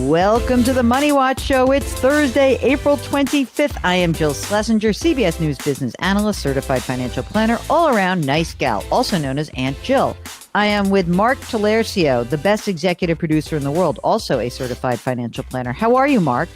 Welcome to the Money Watch Show. It's Thursday, April 25th. I am Jill Schlesinger, CBS News business analyst, certified financial planner, all-around nice gal, also known as Aunt Jill. I am with Mark Talercio, the best executive producer in the world, also a certified financial planner. How are you, Mark?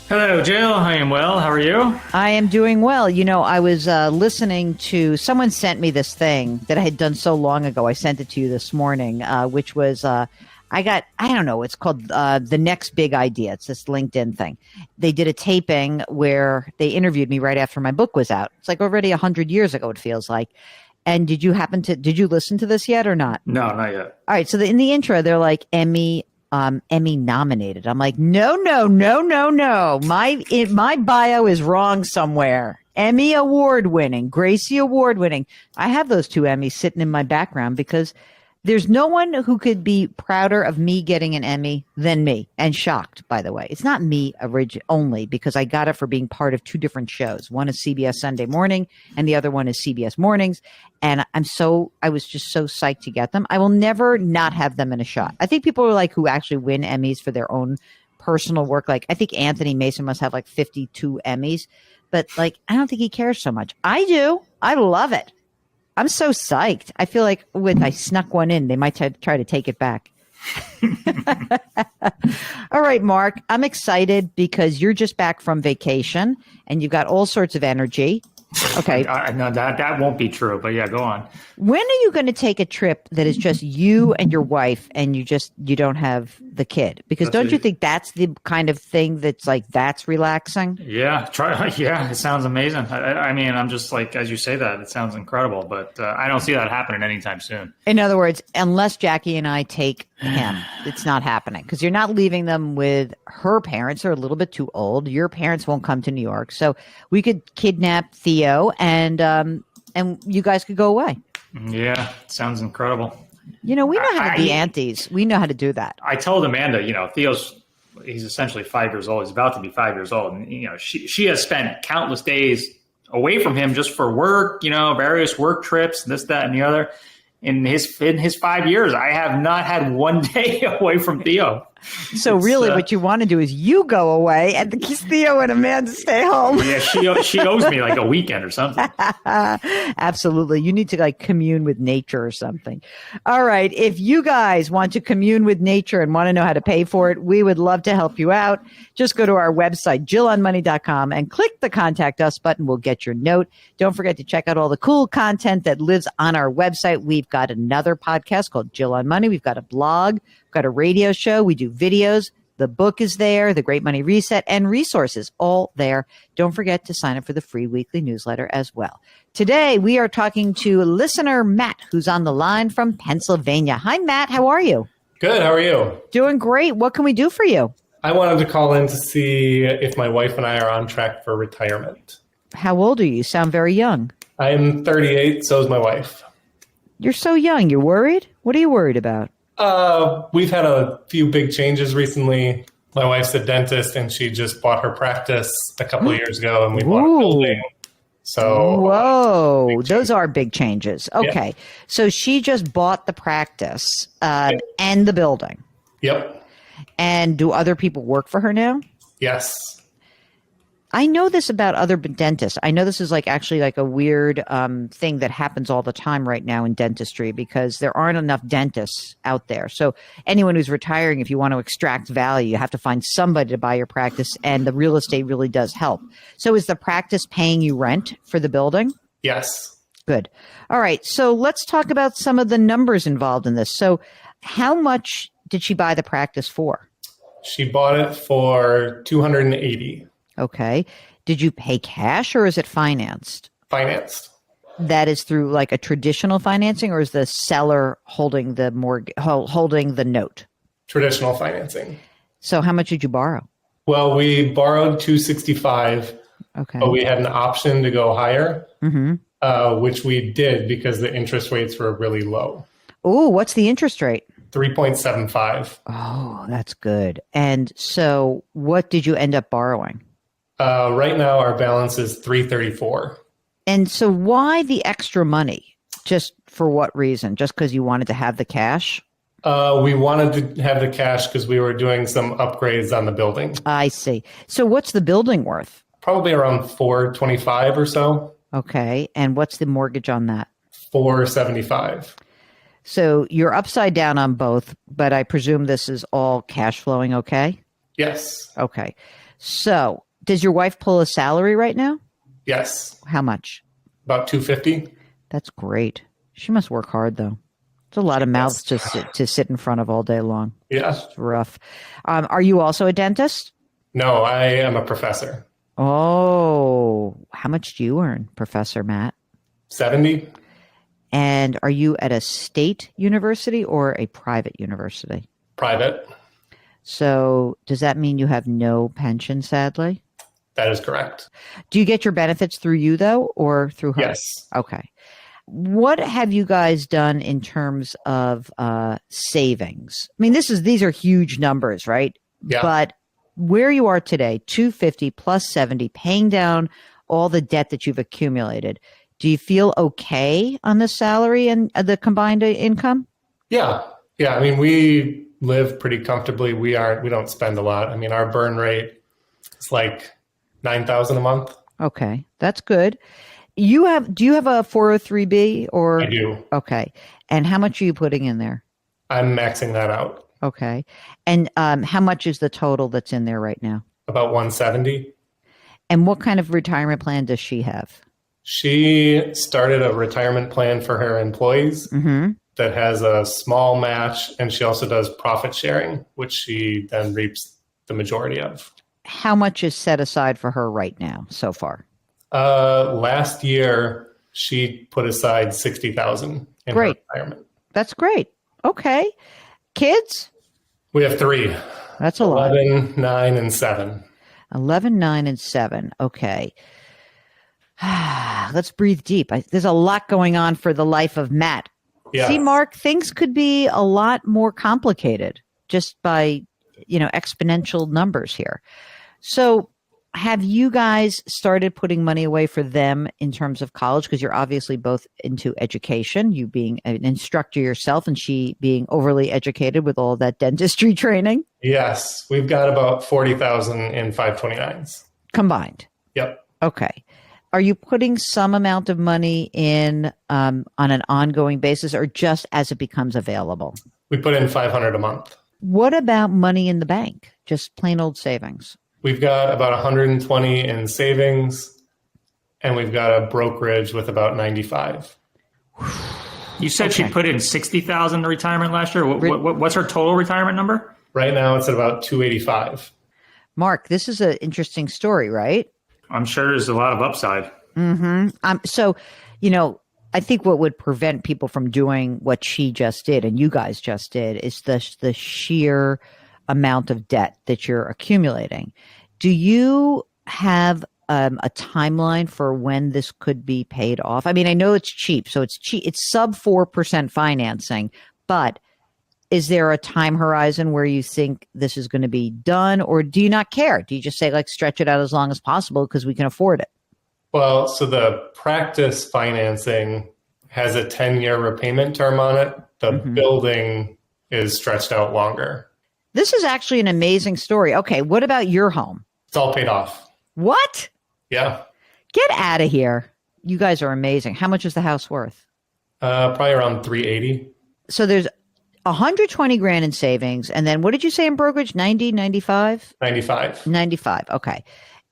Hello, Jill. I am well. How are you? I am doing well. You know, I was listening to, someone sent me this thing that I had done so long ago. I sent it to you this morning, which was, I don't know, it's called The Next Big Idea. It's this LinkedIn thing. They did a taping where they interviewed me right after my book was out. It's like already 100 years ago, it feels like. And did you listen to this yet or not? No, not yet. All right. So in the intro, they're like, Emmy nominated. I'm like, no. My bio is wrong somewhere. Emmy award winning, Gracie award winning. I have those two Emmys sitting in my background because there's no one who could be prouder of me getting an Emmy than me. And shocked, by the way. It's not me only because I got it for being part of two different shows. One is CBS Sunday Morning and the other one is CBS Mornings. And I was just so psyched to get them. I will never not have them in a shot. I think people are like who actually win Emmys for their own personal work. Like I think Anthony Mason must have like 52 Emmys, but like, I don't think he cares so much. I do. I love it. I'm so psyched. I feel like when I snuck one in, they might try to take it back. All right, Mark, I'm excited because you're just back from vacation and you've got all sorts of energy. Okay. No, that won't be true, but yeah, go on. When are you going to take a trip that is just you and your wife and you don't have the kid? Because don't you think that's the kind of thing that's relaxing? Yeah. Yeah. It sounds amazing. I mean, I'm just like, as you say that, it sounds incredible, but I don't see that happening anytime soon. In other words, unless Jackie and I take him, it's not happening because you're not leaving them with her parents. They're a little bit too old. Your parents won't come to New York. So we could kidnap Theo and you guys could go away. Yeah, sounds incredible. You know, we know how to be aunties. We know how to do that. I told Amanda, he's essentially 5 years old. He's about to be 5 years old. And, she has spent countless days away from him just for work, various work trips, this, that, and the other. In his 5 years, I have not had one day away from Theo. So really what you want to do is you go away and Theo and Amanda stay home. Yeah, she owes me like a weekend or something. Absolutely. You need to like commune with nature or something. All right. If you guys want to commune with nature and want to know how to pay for it, we would love to help you out. Just go to our website, JillOnMoney.com, and click the Contact Us button. We'll get your note. Don't forget to check out all the cool content that lives on our website. We've got another podcast called Jill on Money. We've got a blog. Got a radio show. We do videos. The book is there, The Great Money Reset, and resources all there. Don't forget to sign up for the free weekly newsletter as well. Today, we are talking to listener Matt, who's on the line from Pennsylvania. Hi, Matt. How are you? Good. How are you? Doing great. What can we do for you? I wanted to call in to see if my wife and I are on track for retirement. How old are you? You sound very young. I'm 38. So is my wife. You're so young. You're worried? What are you worried about? We've had a few big changes recently. My wife's a dentist and she just bought her practice a couple of years ago and we bought a building. So, whoa, those are big changes. Okay. Yeah. So she just bought the practice, and the building. Yep. And do other people work for her now? Yes. I know this about other dentists. I know this is actually a weird thing that happens all the time right now in dentistry because there aren't enough dentists out there. So anyone who's retiring, if you want to extract value, you have to find somebody to buy your practice, and the real estate really does help. So is the practice paying you rent for the building? Yes. Good. All right. So let's talk about some of the numbers involved in this. So how much did she buy the practice for? She bought it for $280,000. Okay. Did you pay cash or is it financed? Financed. That is through a traditional financing, or is the seller holding the holding the note? Traditional financing. So how much did you borrow? Well, we borrowed $265,000. Okay. But we had an option to go higher, which we did because the interest rates were really low. Oh, what's the interest rate? 3.75. Oh, that's good. And so what did you end up borrowing? Right now, our balance is $334. And so why the extra money? Just for what reason? Just because you wanted to have the cash? We wanted to have the cash because we were doing some upgrades on the building. I see. So what's the building worth? Probably around 425 or so. Okay. And what's the mortgage on that? 475. So you're upside down on both, but I presume this is all cash flowing okay? Yes. Okay. So does your wife pull a salary right now? Yes. How much? About 250. That's great. She must work hard, though. It's a lot of mouths to sit in front of all day long. Yeah. It's rough. Are you also a dentist? No, I am a professor. Oh, how much do you earn, Professor Matt? 70. And are you at a state university or a private university? Private. So does that mean you have no pension, sadly? That is correct. Do you get your benefits through you, though, or through her? Yes. Okay. What have you guys done in terms of savings? I mean, these are huge numbers, right? Yeah. But where you are today, 250 plus 70, paying down all the debt that you've accumulated, do you feel okay on the salary and the combined income? Yeah. Yeah. I mean, we live pretty comfortably. We don't spend a lot. I mean, our burn rate is like 9,000 a month. Okay. That's good. Do you have a 403B or? I do. Okay. And how much are you putting in there? I'm maxing that out. Okay. And how much is the total that's in there right now? About 170. And what kind of retirement plan does she have? She started a retirement plan for her employees that has a small match, and she also does profit sharing, which she then reaps the majority of. How much is set aside for her right now so far? Last year, she put aside 60,000 in her retirement. That's great. Okay. Kids? We have 3. That's a lot. 11, 9, and 7. 11, 9, and 7. Okay. Let's breathe deep. There's a lot going on for the life of Matt. Yeah. See, Mark, things could be a lot more complicated just by, exponential numbers here. So have you guys started putting money away for them in terms of college? Because you're obviously both into education, you being an instructor yourself and she being overly educated with all of that dentistry training. Yes. We've got about 40,000 in 529s. Combined. Yep. Okay. Are you putting some amount of money in on an ongoing basis or just as it becomes available? We put in 500 a month. What about money in the bank? Just plain old savings? We've got about 120 in savings, and we've got a brokerage with about 95. You said she put in 60,000 in retirement last year. What's her total retirement number? Right now, it's at about 285. Mark, this is an interesting story, right? I'm sure there's a lot of upside. So, I think what would prevent people from doing what she just did and you guys just did is the sheer amount of debt that you're accumulating. Do you have a timeline for when this could be paid off? I mean, I know it's cheap, so it's cheap. It's sub 4% financing, but is there a time horizon where you think this is going to be done, or do you not care? Do you just say stretch it out as long as possible because we can afford it? Well, so the practice financing has a 10-year repayment term on it. The building is stretched out longer. This is actually an amazing story. Okay, what about your home? It's all paid off. What? Yeah. Get out of here. You guys are amazing. How much is the house worth? Probably around 380. So there's 120 grand in savings. And then what did you say in brokerage? 90, 95? 95. 95. Okay.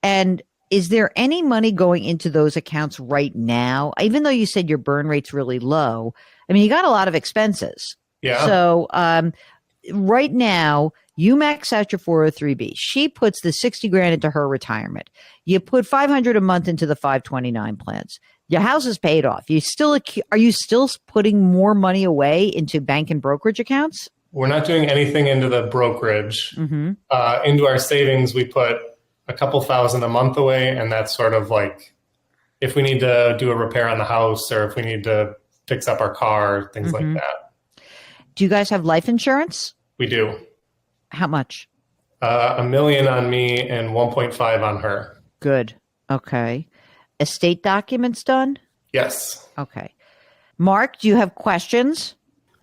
And is there any money going into those accounts right now? Even though you said your burn rate's really low, I mean, you got a lot of expenses. Yeah. So right now, you max out your 403B. She puts the 60 grand into her retirement. You put 500 a month into the 529 plans. Your house is paid off. Are you still putting more money away into bank and brokerage accounts? We're not doing anything into the brokerage. Into our savings, we put a couple thousand a month away, and that's sort of like if we need to do a repair on the house or if we need to fix up our car, things like that. Do you guys have life insurance? We do. How much? $1 million on me and 1.5 on her. Good. Okay. Estate documents done? Yes. Okay. Mark, do you have questions?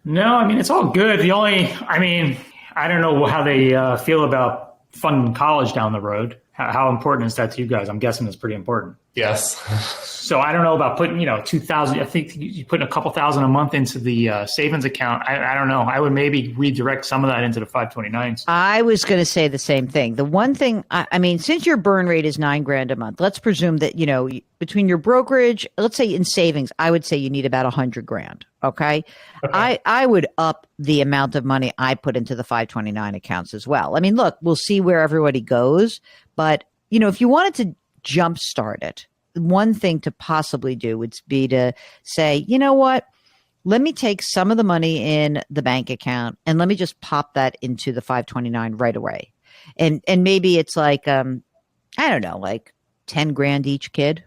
No, I mean, it's all good. I don't know how they feel about funding college down the road. How important is that to you guys? I'm guessing it's pretty important. Yes. So I don't know about putting, 2,000. I think you putting a couple thousand a month into the savings account. I don't know. I would maybe redirect some of that into the 529s. I was going to say the same thing. The one thing, I mean, since your burn rate is $9,000 a month, let's presume that, between your brokerage, let's say in savings, I would say you need about $100,000. Okay. I would up the amount of money I put into the 529 accounts as well. I mean, look, we'll see where everybody goes, but if you wanted to jumpstart it, one thing to possibly do would be to say, you know what? Let me take some of the money in the bank account and let me just pop that into the 529 right away. And maybe it's like, I don't know, like 10 grand each kid,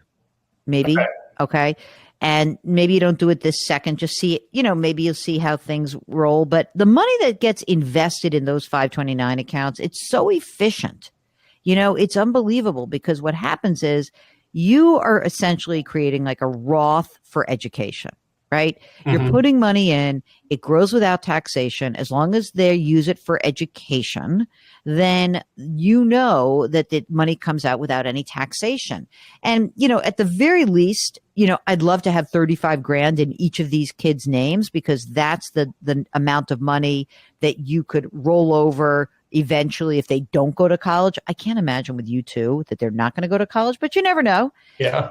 maybe. Okay. And maybe you don't do it this second, just see, maybe you'll see how things roll. But the money that gets invested in those 529 accounts, it's so efficient. It's unbelievable because what happens is you are essentially creating like a Roth for education, right? You're putting money in, it grows without taxation. As long as they use it for education, then that the money comes out without any taxation. And, at the very least, I'd love to have 35 grand in each of these kids' names because that's the amount of money that you could roll over eventually if they don't go to college. I can't imagine with you two that they're not going to go to college, but you never know. Yeah.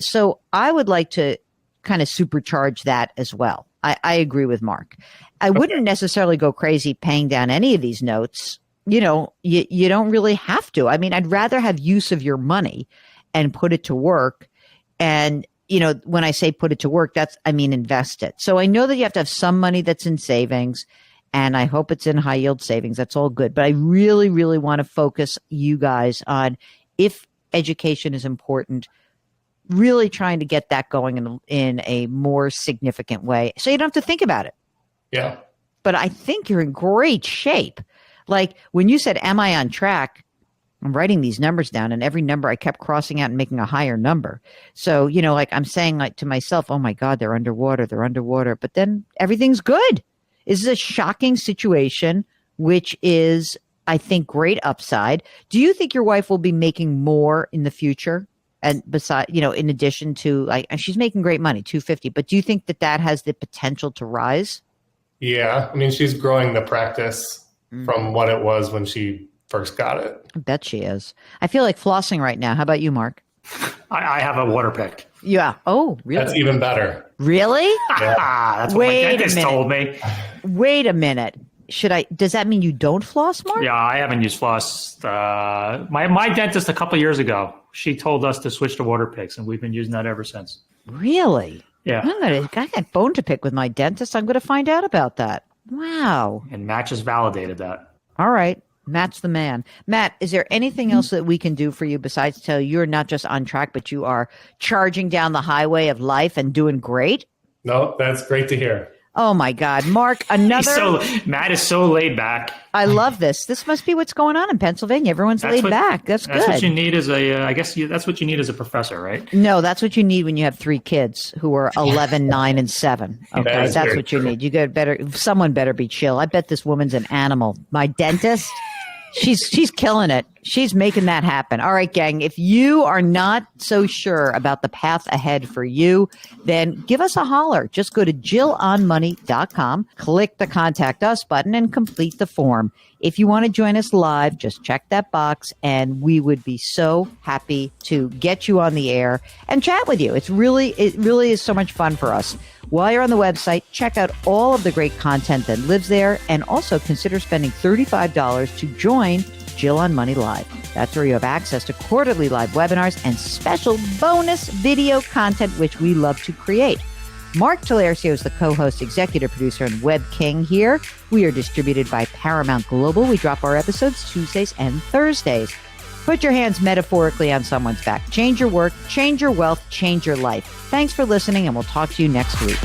So I would like to kind of supercharge that as well. I agree with Mark. I wouldn't necessarily go crazy paying down any of these notes. You don't really have to. I mean, I'd rather have use of your money and put it to work. And, when I say put it to work, invest it. So I know that you have to have some money that's in savings. And I hope it's in high yield savings. That's all good. But I really, really want to focus you guys on, if education is important, really trying to get that going in a more significant way so you don't have to think about it. Yeah. But I think you're in great shape. Like when you said, am I on track? I'm writing these numbers down, and every number I kept crossing out and making a higher number. So, I'm saying like to myself, oh my God, they're underwater. But then everything's good. This is a shocking situation, which is, I think, great upside. Do you think your wife will be making more in the future? And besides, in addition to, like, she's making great money, $250. But do you think that has the potential to rise? Yeah. I mean, she's growing the practice from what it was when she first got it. I bet she is. I feel like flossing right now. How about you, Mark? I have a water pick. Yeah. Oh, really? That's even better. Really? Yeah. That's what my dentist told me. Wait a minute. Does that mean you don't floss, Mark? Yeah, I haven't used floss. My dentist a couple years ago, she told us to switch to water picks, and we've been using that ever since. Really? Yeah. I got bone to pick with my dentist. I'm going to find out about that. Wow. And Matt just validated that. All right. Matt's the man. Matt, is there anything else that we can do for you besides tell you you're not just on track, but you are charging down the highway of life and doing great? No, that's great to hear. Oh my God, Mark, Matt is so laid back. I love this. This must be what's going on in Pennsylvania. Everyone's laid back. That's good. That's what you need as that's what you need as a professor, right? No, that's what you need when you have 3 kids who are 11, 9, and 7. Okay, that's what you need. Someone better be chill. I bet this woman's an animal. My dentist, she's killing it. She's making that happen. All right, gang, if you are not so sure about the path ahead for you, then give us a holler. Just go to JillOnMoney.com, click the Contact Us button, and complete the form. If you want to join us live, just check that box, and we would be so happy to get you on the air and chat with you. It really is so much fun for us. While you're on the website, check out all of the great content that lives there, and also consider spending $35 to join Jill on Money Live. That's where you have access to quarterly live webinars and special bonus video content, which we love to create. Mark Talercio is the co-host, executive producer, and web king here. We are distributed by Paramount Global. We drop our episodes Tuesdays and Thursdays. Put your hands metaphorically on someone's back. Change your work, change your wealth, change your life. Thanks for listening, and we'll talk to you next week.